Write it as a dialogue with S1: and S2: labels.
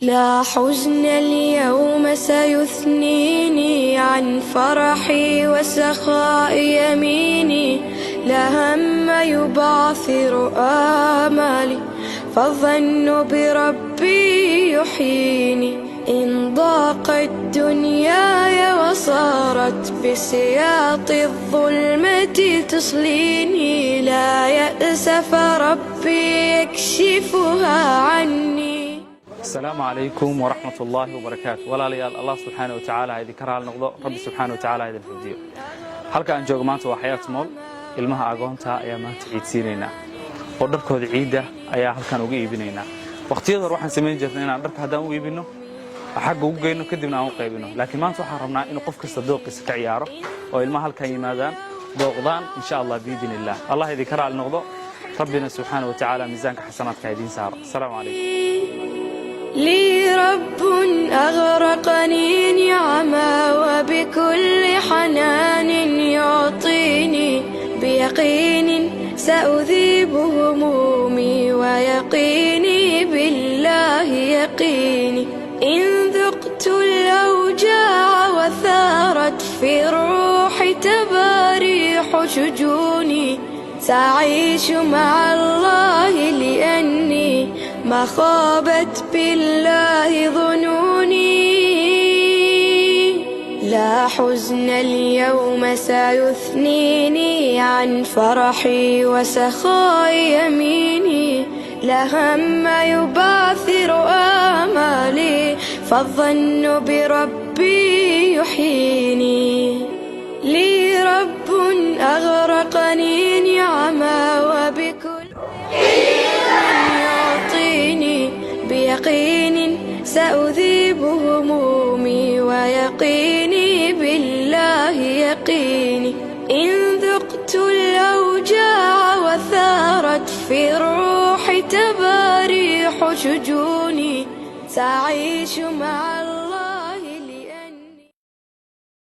S1: لا حزن اليوم سيثنيني عن فرحي وسخاء يميني، لا هم يبعثر آمالي فالظن بربي يحييني. إن ضاقت دنياي وصارت بسياط الظلمة تصليني، لا يأس فربي يكشفها عني.
S2: السلام عليكم ورحمة الله وبركاته. walaalyaal Allah subxaanahu wa ta'ala idin karaal noqdo, rabbi subxaanahu wa ta'ala idin xifdiyo. halka aan joogo maanta waa Xayaat Mool, ilmaha agoonta ayaa maanta ciidsiinayna oo dharkooda ciida ayaa halkan uga iibinayna. waqtiyada hore waxaan sameyn jirnay inaan dharka hadaan u iibino xagga ugu geyno kadibna aan u qaybino, laakiin maanta waxaan rabnaa in qof kasta dooqiisa ka ciyaaro oo ilmaha halkan yimaadaan dooqdaan insha Allah biidinillah. Allah idin karaal noqdo, rabbina subxaanahu wa ta'ala miisaanka xasanaadka idin saaro. Assalaamu calaykum.
S1: لي رب أغرقني نعما وبكل حنان يعطيني، بيقين سأذيب همومي ويقيني بالله يقيني. إن ذقت الأوجاع وثارت في الروح تباريح شجوني، سأعيش مع الله لأني ما خابت بالله ظنوني. لا حزن اليوم سيثنيني عن فرحي وسخاء يميني، لا هم يبعثر آمالي فالظن بربي يحييني. لي رب أغرقني نعما وبكل يعطيني، بيقين سأذيب همومي ويقيني بالله يقيني. إن ذقت الأوجاع وثارت في الروح تباريح شجوني، سأعيش مع الله.